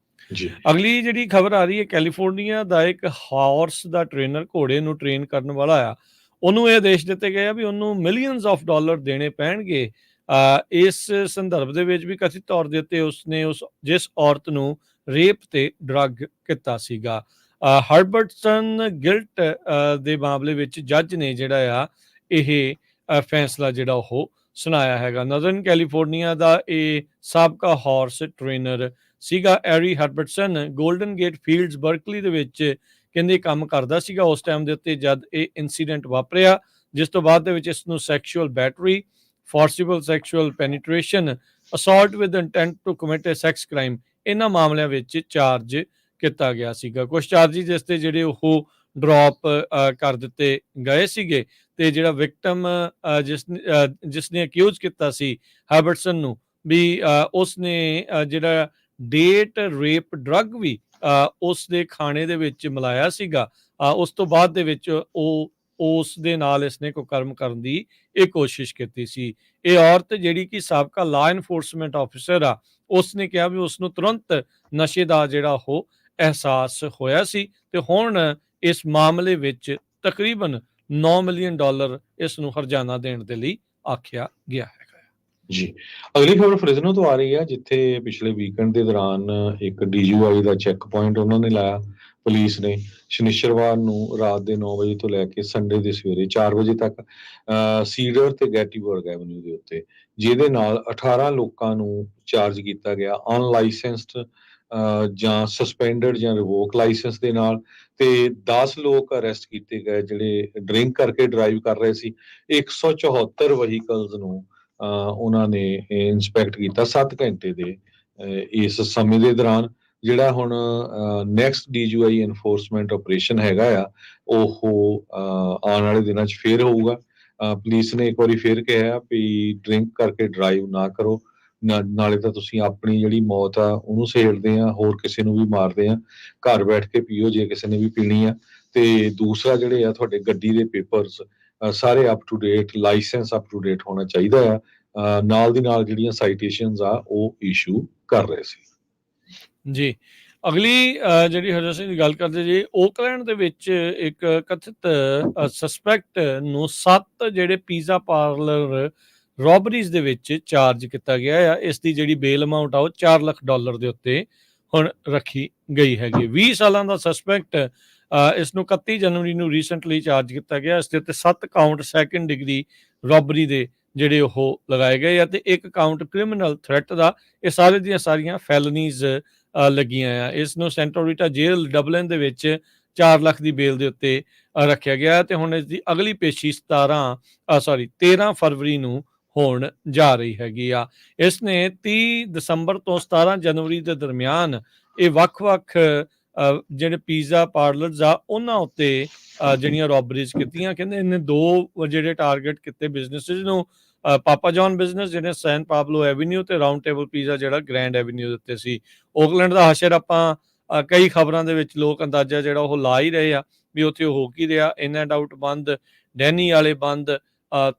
ਜੀ, ਅਗਲੀ ਜਿਹੜੀ ਖਬਰ ਆ ਰਹੀ ਹੈ, ਕੈਲੀਫੋਰਨੀਆ ਦਾ ਇੱਕ ਹਾਰਸ ਦਾ ਟ੍ਰੇਨਰ, ਘੋੜੇ ਨੂੰ ਟ੍ਰੇਨ ਕਰਨ ਵਾਲਾ ਆ, ਉਹਨੂੰ ਇਹ ਆਦੇਸ਼ ਦਿੱਤੇ ਗਏ ਆ ਵੀ ਉਹਨੂੰ ਮਿਲੀਅਨਸ ਆਫ ਡਾਲਰ ਦੇਣੇ ਪੈਣਗੇ। ਇਸ ਸੰਦਰਭ ਦੇ ਵਿੱਚ ਵੀ ਕਥਿਤ ਤੌਰ ਦੇ ਉੱਤੇ ਉਸਨੇ ਜਿਸ ਔਰਤ ਨੂੰ ਰੇਪ ਤੇ ਡਰੱਗ ਕੀਤਾ ਸੀਗਾ। ਹਰਬਰਟਸਨ ਗਿਲਟ ਦੇ ਮਾਮਲੇ ਵਿੱਚ ਜੱਜ ਨੇ ਜਿਹੜਾ ਆ ਇਹ ਫੈਸਲਾ ਜਿਹੜਾ ਉਹ ਸੁਣਾਇਆ ਹੈਗਾ। ਨੌਰਦਰਨ ਕੈਲੀਫੋਰਨੀਆ ਦਾ ਇਹ ਸਾਬਕਾ ਹਾਰਸ ਟ੍ਰੇਨਰ ਸੀਗਾ ਐਰੀ ਹਰਬਰਟਸਨ, ਗੋਲਡਨ ਗੇਟ ਫੀਲਡਸ ਬਰਕਲੀ ਦੇ ਵਿੱਚ ਕਹਿੰਦੇ ਕੰਮ ਕਰਦਾ ਸੀਗਾ ਉਸ ਟਾਈਮ ਦੇ ਉੱਤੇ ਜਦ ਇਹ ਇਨਸੀਡੈਂਟ ਵਾਪਰਿਆ, ਜਿਸ ਤੋਂ ਬਾਅਦ ਦੇ ਵਿੱਚ ਇਸ ਨੂੰ sexual battery, forcible sexual penetration, assault with intent to commit a sex crime, ਇਹਨਾਂ ਮਾਮਲਿਆਂ ਵਿੱਚ ਚਾਰਜ ਕੀਤਾ ਗਿਆ ਸੀਗਾ। ਕੁਝ ਚਾਰਜਿਸ ਇਸ ਤੇ ਜਿਹੜੇ ਉਹ ਡ੍ਰੌਪ ਕਰ ਦਿੱਤੇ ਗਏ ਸੀਗੇ ਤੇ ਜਿਹੜਾ ਵਿਕਟਮ ਜਿਸਨੇ ਅਕਿਊਜ਼ ਕੀਤਾ ਸੀ ਹਰਬਰਟਸਨ ਨੂੰ ਵੀ ਉਸਨੇ ਜਿਹੜਾ ਡੇਟ ਰੇਪ ਡਰੱਗ ਵੀ ਉਸ ਦੇ ਖਾਣੇ ਦੇ ਵਿੱਚ ਮਿਲਾਇਆ ਸੀਗਾ। ਉਸ ਤੋਂ ਬਾਅਦ ਦੇ ਵਿੱਚ ਉਸ ਦੇ ਨਾਲ ਇਸਨੇ ਕੁਕਰਮ ਕਰਨ ਦੀ ਇਹ ਕੋਸ਼ਿਸ਼ ਕੀਤੀ ਸੀ। ਇਹ ਔਰਤ ਜਿਹੜੀ ਕਿ ਸਾਬਕਾ ਲਾਅ ਐਨਫੋਰਸਮੈਂਟ ਆਫਿਸਰ ਆ, ਉਸਨੇ ਕਿਹਾ ਵੀ ਉਸ ਨੂੰ ਤੁਰੰਤ ਨਸ਼ੇ ਦਾ ਜਿਹੜਾ ਉਹ ਅਹਿਸਾਸ ਹੋਇਆ ਸੀ ਤੇ ਹੁਣ ਇਸ ਮਾਮਲੇ ਵਿੱਚ ਤਕਰੀਬਨ $9 ਮਿਲੀਅਨ ਇਸ ਨੂੰ ਹਰਜਾਨਾ ਦੇਣ ਦੇ ਲਈ ਆਖਿਆ ਗਿਆ ਹੈ। ਜੀ, ਅਗਲੀ ਖਬਰ ਫ੍ਰਿਜ਼ਨੋ ਤੋਂ ਆ ਰਹੀ ਹੈ, ਜਿੱਥੇ ਪਿਛਲੇ ਵੀਕਐਂਡ ਦੇ ਦੌਰਾਨ ਇੱਕ DUI ਦਾ ਚੈੱਕ ਪੁਆਇੰਟ ਉਹਨਾਂ ਨੇ ਲਾਇਆ ਪੁਲਿਸ ਨੇ ਸ਼ਨੀਚਰਵਾਰ ਨੂੰ ਰਾਤ ਦੇ 9 ਵਜੇ ਤੋਂ ਲੈ ਕੇ ਸੰਡੇ ਦੇ ਸਵੇਰੇ 4 ਵਜੇ ਤੱਕ ਸੀਡਰ ਤੇ ਗੈਟੀਬਰਗ ਐਵਨਿਊ ਦੇ ਉੱਤੇ, ਜਿਹਦੇ ਨਾਲ 18 ਲੋਕਾਂ ਨੂੰ ਚਾਰਜ ਕੀਤਾ ਗਿਆ ਅਨਲਾਇਸੈਂਸਡ ਜਾਂ ਸਸਪੈਂਡਡ ਜਾਂ ਰਿਵੋਕ ਲਾਇਸੈਂਸ ਦੇ ਨਾਲ, ਤੇ 10 ਲੋਕ ਅਰੈਸਟ ਕੀਤੇ ਗਏ ਜਿਹੜੇ ਡਰਿੰਕ ਕਰਕੇ ਡਰਾਈਵ ਕਰ ਰਹੇ ਸੀ। 174 ਵਹੀਕਲਸ ਨੂੰ ਉਹਨਾਂ ਨੇ ਇੰਸਪੈਕਟ ਕੀਤਾ 7 ਘੰਟੇ ਦੇ ਇਸ ਸਮੇਂ ਦੇ ਦੌਰਾਨ। ਜਿਹੜਾ ਹੁਣ ਨੈਕਸਟ DUI ਐਨਫੋਰਸਮੈਂਟ ਆਪਰੇਸ਼ਨ ਹੈਗਾ ਆ ਉਹ ਆਉਣ ਵਾਲੇ ਦਿਨਾਂ 'ਚ ਫੇਰ ਹੋਊਗਾ। ਪੁਲਿਸ ਨੇ ਇੱਕ ਵਾਰੀ ਫੇਰ ਕਿਹਾ ਵੀ ਡਰਿੰਕ ਕਰਕੇ ਡਰਾਈਵ ਨਾ ਕਰੋ, ਨਾਲੇ ਤਾਂ ਤੁਸੀਂ ਆਪਣੀ ਜਿਹੜੀ ਮੌਤ ਆ ਉਹਨੂੰ ਸਹੇੜਦੇ ਆ, ਹੋਰ ਕਿਸੇ ਨੂੰ ਵੀ ਮਾਰਦੇ ਆ। ਘਰ ਬੈਠ ਕੇ ਪੀਓ ਜੇ ਕਿਸੇ ਨੇ ਵੀ ਪੀਣੀ ਆ। ਤੇ ਦੂਸਰਾ ਜਿਹੜੇ ਆ ਤੁਹਾਡੇ ਗੱਡੀ ਦੇ ਪੇਪਰਸ ਸਾਰੇ up to date, licence up to date ਹੋਣਾ ਚਾਹੀਦਾ ਆ। ਨਾਲ ਦੀ ਨਾਲ ਜਿਹੜੀਆਂ ਸਾਈਟੇਸ਼ਨਸ ਆ ਉਹ ਇਸ਼ੂ ਕਰ ਰਹੇ ਸੀ। ਜੀ। ਅਗਲੀ ਜਿਹੜੀ ਹਰਜੋਤ ਸਿੰਘ ਦੀ ਗੱਲ ਕਰਦੇ ਜੀ, ਓਕਲੈਂਡ ਦੇ ਵਿੱਚ ਇੱਕ ਕਥਿਤ ਸਸਪੈਕਟ ਨੂੰ 7 ਜਿਹੜੇ ਪੀਜ਼ਾ ਪਾਰਲਰ ਰੋਬਰੀਜ਼ ਦੇ ਵਿੱਚ ਚਾਰਜ ਕੀਤਾ ਗਿਆ ਆ। ਇਸ ਦੀ ਜਿਹੜੀ ਬੇਲ ਅਮਾਊਂਟ ਆ ਉਹ $4 ਲੱਖ ਦੇ ਉੱਤੇ ਹੁਣ ਰੱਖੀ ਗਈ ਹੈਗੀ। 20 ਸਾਲਾਂ ਦਾ ਸਸਪੈਕਟ, ਇਸ ਨੂੰ 31 ਜਨਵਰੀ ਨੂੰ ਰੀਸੈਂਟਲੀ ਚਾਰਜ ਕੀਤਾ ਗਿਆ। ਇਸ ਦੇ ਉੱਤੇ 7 ਕਾਊਂਟ ਸੈਕੰਡ ਡਿਗਰੀ ਰੋਬਰੀ ਦੇ ਜਿਹੜੇ ਉਹ ਲਗਾਏ ਗਏ ਆ, ਤੇ 1 ਕਾਊਂਟ ਕ੍ਰਿਮੀਨਲ ਥ੍ਰੈਟ ਦਾ। ਇਹ ਸਾਰੇ ਦੀਆਂ ਸਾਰੀਆਂ ਫੈਲਨੀਜ਼ ਲੱਗੀਆਂ ਆ। ਇਸ ਨੂੰ ਸੈਂਟੋਰੀਟਾ ਜੇਲ੍ਹ ਡਬਲਿਨ ਦੇ ਵਿੱਚ 4 ਲੱਖ ਦੀ ਬੇਲ ਦੇ ਉੱਤੇ ਰੱਖਿਆ ਗਿਆ, ਤੇ ਹੁਣ ਇਸ ਦੀ ਅਗਲੀ ਪੇਸ਼ੀ 13 ਫਰਵਰੀ ਨੂੰ ਹੋਣ ਜਾ ਰਹੀ ਹੈਗੀ ਆ। ਇਸ ਨੇ 30 ਦਸੰਬਰ ਤੋਂ 17 ਜਨਵਰੀ ਦੇ ਦਰਮਿਆਨ ਇਹ ਵੱਖ-ਵੱਖ ਜਿਹੜੇ ਪੀਜ਼ਾ ਪਾਰਲਰਸ ਆ ਉਹਨਾਂ ਉੱਤੇ ਜਿਹੜੀਆਂ ਰੋਬਰੀਜ਼ ਕੀਤੀਆਂ। ਕਹਿੰਦੇ ਇਹਨੇ 2 ਜਿਹੜੇ ਟਾਰਗੇਟ ਕੀਤੇ ਬਿਜ਼ਨਸਿਸ ਨੂੰ, ਪਾਪਾ ਜੌਨ ਬਿਜ਼ਨਸ ਜਿਹੜੇ ਸੈਨ ਪਾਬਲੋ ਐਵੀਨਿਊ, ਤੇ ਰਾਉਂਡ ਟੇਬਲ ਪੀਜ਼ਾ ਜਿਹੜਾ ਗ੍ਰੈਂਡ ਐਵੀਨਿਊ ਦੇ ਉੱਤੇ ਸੀ। ਓਕਲੈਂਡ ਦਾ ਹਸ਼ਰ ਆਪਾਂ ਕਈ ਖਬਰਾਂ ਦੇ ਵਿੱਚ ਲੋਕ ਅੰਦਾਜ਼ਾ ਜਿਹੜਾ ਉਹ ਲਾ ਹੀ ਰਹੇ ਆ ਵੀ ਉੱਥੇ ਹੋ ਕੀ ਰਿਹਾ। ਇਨ ਐਂਡ ਆਊਟ ਬੰਦ, ਡੈਨੀ ਵਾਲੇ ਬੰਦ,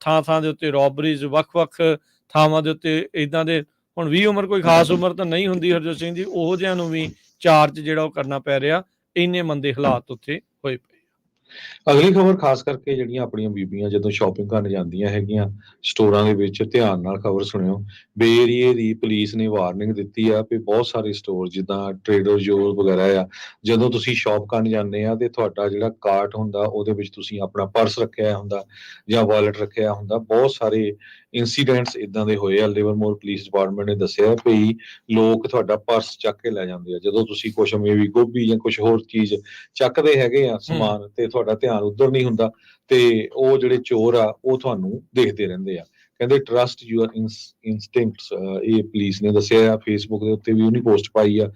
ਥਾਂ ਦੇ ਉੱਤੇ ਰੋਬਰੀਜ਼, ਵੱਖ-ਵੱਖ ਥਾਵਾਂ ਦੇ ਉੱਤੇ ਇਦਾਂ ਦੇ। ਹੁਣ 20 ਉਮਰ ਕੋਈ ਖਾਸ ਉਮਰ ਤਾਂ ਨਹੀਂ ਹੁੰਦੀ ਹਰਜੋਤ ਸਿੰਘ ਜੀ, ਉਹੋ ਜਿਹਿਆਂ ਨੂੰ ਵੀ ਚਾਰਜ ਜਿਹੜਾ ਉਹ ਕਰਨਾ ਪੈ ਰਿਹਾ। ਇੰਨੇ ਮੰਦੇ ਹਾਲਾਤ ਉੱਥੇ ਹੋਏ ਪਏ। ਅਗਲੀ ਖਬਰ ਖਾਸ ਕਰਕੇ ਜਿਹੜੀਆਂ ਆਪਣੀਆਂ ਬੀਬੀਆਂ ਜਦੋਂ ਸ਼ਾਪਿੰਗ ਕਰਨ ਜਾਂਦੀਆਂ ਹੈਗੀਆਂ ਸਟੋਰਾਂ ਦੇ ਵਿੱਚ, ਧਿਆਨ ਨਾਲ ਖਬਰ ਸੁਣਿਓ। ਬੇ ਏਰੀਏ ਦੀ ਪੁਲਿਸ ਨੇ ਵਾਰਨਿੰਗ ਦਿੱਤੀ ਆ ਵੀ ਬਹੁਤ ਸਾਰੇ ਸਟੋਰ ਜਿੱਦਾਂ ਟ੍ਰੇਡਰ ਜੋਰ ਵਗੈਰਾ ਆ, ਜਦੋਂ ਤੁਸੀਂ ਸ਼ਾਪ ਕਰਨ ਜਾਂਦੇ ਆ ਤੇ ਤੁਹਾਡਾ ਜਿਹੜਾ ਕਾਰਟ ਹੁੰਦਾ ਉਹਦੇ ਵਿੱਚ ਤੁਸੀਂ ਆਪਣਾ ਪਰਸ ਰੱਖਿਆ ਹੁੰਦਾ ਜਾਂ ਵਾਲਟ ਰੱਖਿਆ ਹੁੰਦਾ। ਬਹੁਤ ਸਾਰੇ ਇਨਸੀਡੈਂਟਸ ਇਦਾਂ ਦੇ ਹੋਏ ਆ। ਲਿਵਰਮੋਰ ਪੁਲਿਸ ਡਿਪਾਰਟਮੈਂਟ ਨੇ ਦੱਸਿਆ ਵੀ ਲੋਕ ਤੁਹਾਡਾ ਪਰਸ ਚੱਕ ਕੇ ਲੈ ਜਾਂਦੇ ਆ। ਜਦੋਂ ਤੁਸੀਂ ਕੁਛ ਮੇਵੀ ਗੋਭੀ ਜਾਂ ਕੁਛ ਹੋਰ ਚੀਜ਼ ਚੱਕਦੇ ਹੈਗੇ ਆ ਸਮਾਨ, ਤੇ ਤੁਹਾਡਾ ਧਿਆਨ ਉੱਧਰ ਨਹੀਂ ਹੁੰਦਾ, ਤੇ ਉਹ ਜਿਹੜੇ ਚੋਰ ਆ ਉਹ ਤੁਹਾਨੂੰ ਦੇਖਦੇ ਰਹਿੰਦੇ ਆ। ਕਹਿੰਦੇ ਟਰਸਟ ਯੂਅਰ ਇਨਸਟਿੰਕਟਸ, ਇਹ ਪੁਲਿਸ ਨੇ ਦੱਸਿਆ ਆ। ਫੇਸਬੁੱਕ ਦੇ ਉੱਤੇ ਵੀ ਉਹਨੇ ਪੋਸਟ ਪਾਈ ਆ।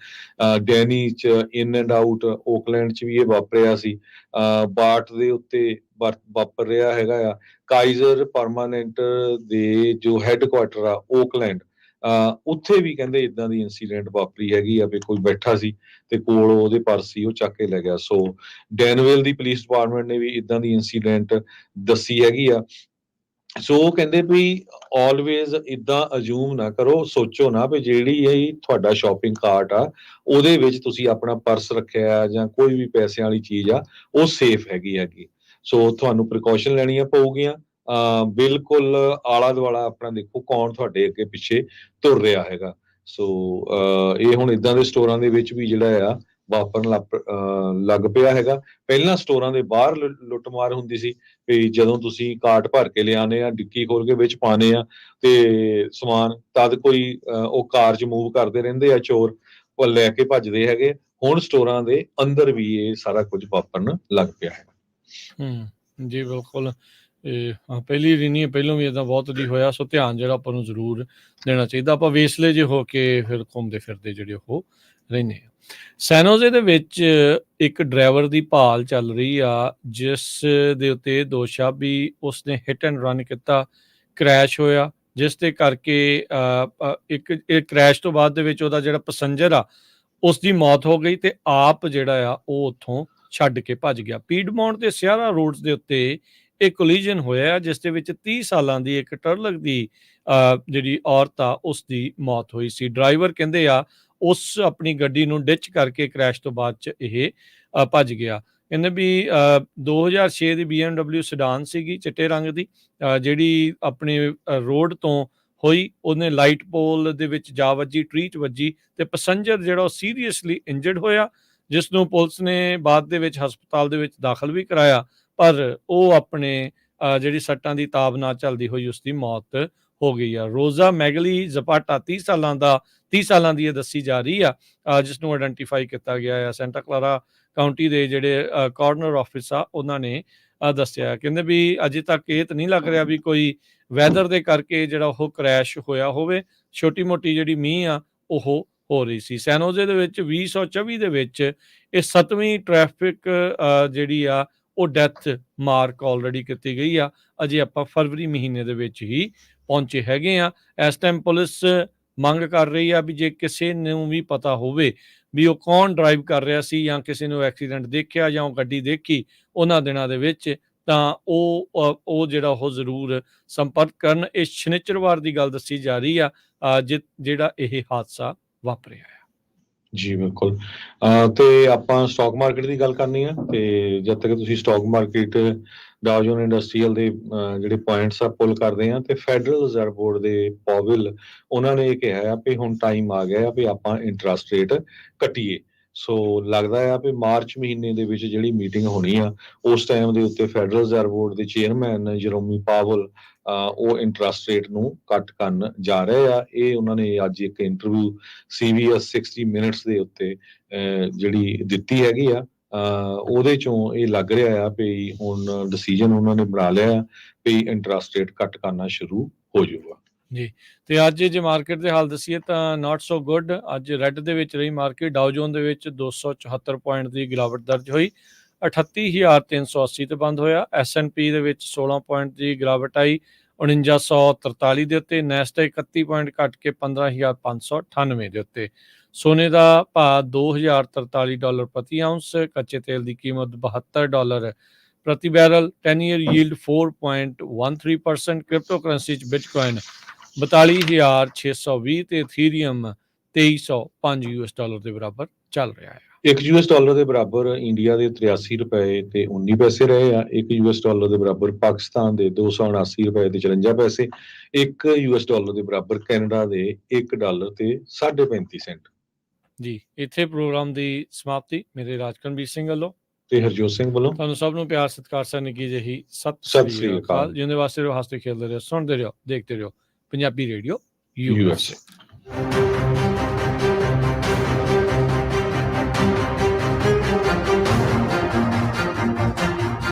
ਡੈਨੀ ਚ, ਇਨ ਐਂਡ ਆਊਟ, ਓਕਲੈਂਡ ਚ ਵੀ ਇਹ ਵਾਪਰਿਆ ਸੀ। ਬਾਰਟ ਦੇ ਉੱਤੇ ਵਾਪਰ ਰਿਹਾ ਹੈਗਾ ਆ। ਕਾਈਜ਼ਰ ਪਰਮਾਨੈਂਟ ਦੇ ਜੋ ਹੈੱਡਕੁਆਟਰ ਆ ਓਕਲੈਂਡ, ਉੱਥੇ ਵੀ ਕਹਿੰਦੇ ਇਦਾਂ ਦੀ ਇਨਸੀਡੈਂਟ ਵਾਪਰੀ ਹੈਗੀ ਆ ਵੀ ਕੋਈ ਬੈਠਾ ਸੀ ਤੇ ਕੋਲ ਉਹਦੇ ਪਰਸ ਸੀ, ਉਹ ਚੱਕ ਕੇ ਲੈ ਗਿਆ। ਸੋ ਡੈਨਵੇਲ ਦੀ ਪੁਲਿਸ ਡਿਪਾਰਟਮੈਂਟ ਨੇ ਵੀ ਇਦਾਂ ਦੀ ਇਨਸੀਡੈਂਟ ਦੱਸੀ ਹੈਗੀ ਆ। ਸੋ ਉਹ ਕਹਿੰਦੇ ਵੀ ਆਲਵੇਜ਼ ਇਦਾਂ ਅਜੂਮ ਨਾ ਕਰੋ, ਸੋਚੋ ਨਾ ਵੀ ਜਿਹੜੀ ਇਹ ਤੁਹਾਡਾ ਸ਼ਾਪਿੰਗ ਕਾਰਟ ਆ ਉਹਦੇ ਵਿੱਚ ਤੁਸੀਂ ਆਪਣਾ ਪਰਸ ਰੱਖਿਆ ਜਾਂ ਕੋਈ ਵੀ ਪੈਸਿਆਂ ਵਾਲੀ ਚੀਜ਼ ਆ ਉਹ ਸੇਫ ਹੈਗੀ। ਸੋ ਤੁਹਾਨੂੰ ਪ੍ਰੀਕਾਸ਼ਨ ਲੈਣੀਆਂ ਪਊਗੀਆਂ। ਬਿਲਕੁਲ ਆਲਾ ਦੁਆਲਾ ਆਪਣਾ ਦੇਖੋ ਕੌਣ ਤੁਹਾਡੇ ਅੱਗੇ ਪਿੱਛੇ ਤੁਰ ਰਿਹਾ ਹੈਗਾ। ਸੋ ਇਹ ਹੁਣ ਇਦਾਂ ਦੇ ਸਟੋਰਾਂ ਦੇ ਵਿੱਚ ਵੀ ਜਿਹੜਾ ਆ ਵਾਪਰਨ ਲੱਗ ਪਿਆ ਹੈਗਾ। ਪਹਿਲਾਂ ਸਟੋਰਾਂ ਦੇ ਬਾਹਰ ਲੁੱਟਮਾਰ ਹੁੰਦੀ ਸੀ ਵੀ ਜਦੋਂ ਤੁਸੀਂ ਕਾਰਟ ਭਰ ਕੇ ਲਿਆਉਂਦੇ ਆ, ਡਿੱਕੀ ਖੋਲ ਕੇ ਵਿੱਚ ਪਾਉਂਦੇ ਆ ਤੇ ਸਮਾਨ, ਤਦ ਕੋਈ ਉਹ ਕਾਰ 'ਚ ਮੂਵ ਕਰਦੇ ਰਹਿੰਦੇ ਆ ਚੋਰ, ਉਹ ਲੈ ਕੇ ਭੱਜਦੇ ਹੈਗੇ। ਹੁਣ ਸਟੋਰਾਂ ਦੇ ਅੰਦਰ ਵੀ ਇਹ ਸਾਰਾ ਕੁਝ ਵਾਪਰਨ ਲੱਗ ਪਿਆ ਹੈ। ਜੀ ਬਿਲਕੁਲ। ਪਹਿਲੀ ਵਾਰੀ ਨਹੀਂ, ਪਹਿਲਾਂ ਵੀ ਇਦਾਂ ਬਹੁਤ ਵਾਰੀ ਹੋਇਆ। ਸੋ ਧਿਆਨ ਜਿਹੜਾ ਆਪਾਂ ਨੂੰ ਜ਼ਰੂਰ ਦੇਣਾ ਚਾਹੀਦਾ। ਆਪਾਂ ਵੇਸਲੇ ਜਿਹੇ ਹੋ ਕੇ ਫਿਰ ਘੁੰਮਦੇ ਫਿਰਦੇ ਜਿਹੜੇ ਉਹ ਰਹਿੰਦੇ ਆ। ਸੈਨੋਜ਼ੇ ਦੇ ਵਿੱਚ ਇੱਕ ਡਰਾਈਵਰ ਦੀ ਭਾਲ ਚੱਲ ਰਹੀ ਆ, ਜਿਸ ਦੇ ਉੱਤੇ ਦੋਸ਼ ਆ ਵੀ ਉਸਨੇ ਹਿੱਟ ਐਂਡ ਰਨ ਕੀਤਾ, ਕ੍ਰੈਸ਼ ਹੋਇਆ, ਜਿਸ ਦੇ ਕਰਕੇ ਇਹ ਕ੍ਰੈਸ਼ ਤੋਂ ਬਾਅਦ ਦੇ ਵਿੱਚ ਉਹਦਾ ਜਿਹੜਾ ਪੈਸੰਜਰ ਆ ਉਸ ਦੀ ਮੌਤ ਹੋ ਗਈ, ਤੇ ਆਪ ਜਿਹੜਾ ਆ ਉਹ ਉੱਥੋਂ ਛੱਡ ਕੇ ਭੱਜ ਗਿਆ। ਪੀਡਮੌਂਟ ਤੇ ਸਿਆਰਾ ਰੋਡਸ ਦੇ ਉੱਤੇ ਇਹ ਕੋਲੀਜਨ ਹੋਇਆ, ਜਿਸ ਦੇ ਵਿੱਚ 30 ਸਾਲਾਂ ਦੀ ਇੱਕ ਟਰਲਕ ਦੀ ਜਿਹੜੀ ਔਰਤ ਆ ਉਸ ਦੀ ਮੌਤ ਹੋਈ ਸੀ। ਡਰਾਈਵਰ ਕਹਿੰਦੇ ਆ ਉਸ ਆਪਣੀ ਗੱਡੀ ਨੂੰ ਡਿਚ ਕਰਕੇ ਕ੍ਰੈਸ਼ ਤੋਂ ਬਾਅਦ ਚ ਇਹ ਭੱਜ ਗਿਆ। ਕਹਿੰਦੇ ਵੀ 2006 ਦੀ BMW ਸੈਡਾਨ ਸੀਗੀ ਚਿੱਟੇ ਰੰਗ ਦੀ, ਜਿਹੜੀ ਆਪਣੇ ਰੋਡ ਤੋਂ ਹੋਈ, ਉਹਨੇ ਲਾਈਟ ਪੋਲ ਦੇ ਵਿੱਚ ਜਾ ਵੱਜੀ, ਟਰੀ 'ਚ ਵੱਜੀ, ਤੇ ਪੈਸੰਜਰ ਜਿਹੜਾ ਉਹ ਸੀਰੀਅਸਲੀ ਇੰਜਰਡ ਹੋਇਆ, ਜਿਸ ਨੂੰ ਪੁਲਿਸ ਨੇ ਬਾਅਦ ਦੇ ਵਿੱਚ ਹਸਪਤਾਲ ਦੇ ਵਿੱਚ ਦਾਖਲ ਵੀ ਕਰਾਇਆ, ਪਰ ਉਹ ਆਪਣੇ ਜਿਹੜੀ ਸੱਟਾਂ ਦੀ ਤਾਬ ਨਾਲ ਚੱਲਦੀ ਹੋਈ ਉਸ ਦੀ ਮੌਤ ਹੋ ਗਈ ਆ। ਰੋਜ਼ਾ ਮੈਗਲੀ ਜ਼ਪਾਟਾ 30 ਸਾਲਾਂ ਦੀ ਇਹ ਦੱਸੀ ਜਾ ਰਹੀ ਆ, ਜਿਸ ਨੂੰ ਆਇਡੈਂਟੀਫਾਈ ਕੀਤਾ ਗਿਆ ਆ। ਸੈਂਟਾ ਕਲਾਰਾ ਕਾਉਂਟੀ ਦੇ ਜਿਹੜੇ ਕਾਰਨਰ ਆਫਿਸ ਆ ਉਹਨਾਂ ਨੇ ਦੱਸਿਆ। ਕਹਿੰਦੇ ਵੀ ਅਜੇ ਤੱਕ ਇਹ ਤਾਂ ਨਹੀਂ ਲੱਗ ਰਿਹਾ ਵੀ ਕੋਈ ਵੈਦਰ ਦੇ ਕਰਕੇ ਜਿਹੜਾ ਉਹ ਕ੍ਰੈਸ਼ ਹੋਇਆ ਹੋਵੇ। ਛੋਟੀ ਮੋਟੀ ਜਿਹੜੀ ਮੀਂਹ ਆ ਉਹ ਹੋ ਰਹੀ ਸੀ। ਸੈਨੋਜ਼ੇ ਦੇ ਵਿੱਚ 2024 ਦੇ ਵਿੱਚ ਇਹ 7ਵੀਂ ਟ੍ਰੈਫਿਕ ਜਿਹੜੀ ਆ ਉਹ ਡੈਥ ਮਾਰਕ ਆਲਰੇਡੀ ਕੀਤੀ ਗਈ ਆ। ਅਜੇ ਆਪਾਂ ਫਰਵਰੀ ਮਹੀਨੇ ਦੇ ਵਿੱਚ ਹੀ ਪਹੁੰਚੇ ਹੈਗੇ ਆ। ਇਸ ਟਾਈਮ ਪੁਲਿਸ ਮੰਗ ਕਰ ਰਹੀ ਆ ਵੀ ਜੇ ਕਿਸੇ ਨੂੰ ਵੀ ਪਤਾ ਹੋਵੇ ਵੀ ਉਹ ਕੌਣ ਡਰਾਈਵ ਕਰ ਰਿਹਾ ਸੀ ਜਾਂ ਕਿਸੇ ਨੂੰ ਐਕਸੀਡੈਂਟ ਦੇਖਿਆ ਜਾਂ ਉਹ ਗੱਡੀ ਦੇਖੀ ਉਹਨਾਂ ਦਿਨਾਂ ਦੇ ਵਿੱਚ, ਤਾਂ ਉਹ ਜਿਹੜਾ ਉਹ ਜ਼ਰੂਰ ਸੰਪਰਕ ਕਰਨ। ਇਹ ਸ਼ਨਿਚਰਵਾਰ ਦੀ ਗੱਲ ਦੱਸੀ ਜਾ ਰਹੀ ਆ ਜਿਹੜਾ ਇਹ ਹਾਦਸਾ ਵਾਪਰਿਆ ਹੈ। ਜੀ ਬਿਲਕੁਲ। ਤੇ ਆਪਾਂ ਸਟਾਕ ਮਾਰਕੀਟ ਦੀ ਗੱਲ ਕਰਨੀ ਆ, ਤੇ ਜਦ ਤੱਕ ਤੁਸੀਂ ਸਟਾਕ ਮਾਰਕੀਟ ਡਾਓ ਜੋਨ ਇੰਡਸਟਰੀਅਲ ਦੇ ਜਿਹੜੇ ਪੁਆਇੰਟਸ ਆ ਪੁੱਲ ਕਰਦੇ ਆ, ਤੇ ਫੈਡਰਲ ਰਿਜ਼ਰਵ ਬੋਰਡ ਦੇ ਪੋਵਲ ਉਹਨਾਂ ਨੇ ਇਹ ਕਿਹਾ ਆ ਵੀ ਹੁਣ ਟਾਈਮ ਆ ਗਿਆ ਆ ਵੀ ਆਪਾਂ ਇੰਟਰਸਟ ਰੇਟ ਘਟੀਏ। ਸੋ ਲੱਗਦਾ ਆ ਵੀ ਮਾਰਚ ਮਹੀਨੇ ਦੇ ਵਿੱਚ ਜਿਹੜੀ ਮੀਟਿੰਗ ਹੋਣੀ ਆ ਉਸ ਟਾਈਮ ਦੇ ਉੱਤੇ ਫੈਡਰਲ ਰਿਜ਼ਰਵ ਬੋਰਡ ਦੇ ਚੇਅਰਮੈਨ ਜਰੋਮੀ ਪਾਵਲ ਉਹ ਇੰਟਰਸਟ ਰੇਟ ਨੂੰ ਕੱਟ ਕਰਨ ਜਾ ਰਹੇ ਆ। ਇਹ ਉਹਨਾਂ ਨੇ ਅੱਜ ਇੱਕ ਇੰਟਰਵਿਊ CBS 60 ਮਿੰਟਸ ਦੇ ਉੱਤੇ ਜਿਹੜੀ ਦਿੱਤੀ ਹੈਗੀ ਆ, ਉਹਦੇ ਚੋਂ ਇਹ ਲੱਗ ਰਿਹਾ ਆ ਵੀ ਹੁਣ ਡਿਸੀਜਨ ਉਹਨਾਂ ਨੇ ਬਣਾ ਲਿਆ ਵੀ ਇੰਟਰਸਟ ਰੇਟ ਕੱਟ ਕਰਨਾ ਸ਼ੁਰੂ ਹੋ ਜਾਊਗਾ। ਜੀ, ਤੇ ਅੱਜ ਜੇ ਮਾਰਕੀਟ ਦੇ ਹਾਲ ਦਸੀਏ ਤਾਂ ਨਾਟ ਸੋ ਗੁੱਡ। ਅੱਜ ਰੈੱਡ ਦੇ ਵਿੱਚ ਰਹੀ ਮਾਰਕੀਟ। ਡਾਓ ਜੋਨ ਦੇ ਵਿੱਚ 274 ਪੁਆਇੰਟ ਦੀ ਗਿਰਾਵਟ ਦਰਜ ਹੋਈ, 38,380 ਤੇ ਬੰਦ ਹੋਇਆ। S&P ਦੇ ਵਿੱਚ 16 ਪੁਆਇੰਟ ਦੀ ਗਿਰਾਵਟ ਆਈ, 4943 ਦੇ ਉੱਤੇ। ਨੈਸਡੈਕ 31 ਪੁਆਇੰਟ ਘਟ ਕੇ 15,598 ਦੇ ਉੱਤੇ। ਸੋਨੇ ਦਾ ਭਾਅ $2,043 ਪ੍ਰਤੀ ਆਉਂਸ। ਕੱਚੇ ਤੇਲ ਦੀ ਕੀਮਤ $72 ਪ੍ਰਤੀ barrel. 10 year yield 4.13%। Crypto currency 'ਚ ਬਿਟਕੋਇਨ 42,620 ਤੇ ਇਥੀਰੀਅਮ $2,305 ਦੇ ਬਰਾਬਰ ਚੱਲ ਰਿਹਾ ਹੈ। $1 ਦੇ ਬਰਾਬਰ ਇੰਡੀਆ ਦੇ 83 ਰੁਪਏ ਤੇ 19 ਪੈਸੇ ਰਹੇ ਆ। $1 ਦੇ ਬਰਾਬਰ ਪਾਕਿਸਤਾਨ ਦੇ 279 ਰੁਪਏ ਤੇ 54 ਪੈਸੇ। $1 ਦੇ ਬਰਾਬਰ ਕੈਨੇਡਾ ਦੇ $1 ਤੇ 35.5 ਸੈਂਟ। ਜੀ, ਇੱਥੇ ਪ੍ਰੋਗਰਾਮ ਦੀ ਸਮਾਪਤੀ। ਮੇਰੇ ਰਾਜਕਰਨਵੀਰ ਸਿੰਘ ਵੱਲੋਂ ਤੇ ਹਰਜੋਤ ਸਿੰਘ ਵੱਲੋਂ ਤੁਹਾਨੂੰ ਸਭ ਨੂੰ ਪਿਆਰ ਸਤਿਕਾਰ ਸਰ ਨਿੱਘੀ ਜਿਹੀ ਸਤਿ ਸ੍ਰੀ ਅਕਾਲ। ਜਿਉਂਦੇ ਵਾਸਤੇ ਰਹੋ, ਹੱਸਦੇ ਖੇਡਦੇ ਰਹੋ, ਸੁਣਦੇ ਰਹੋ, ਦੇਖਦੇ ਰਹੋ ਪੰਜਾਬੀ ਰੇਡੀਓ USA।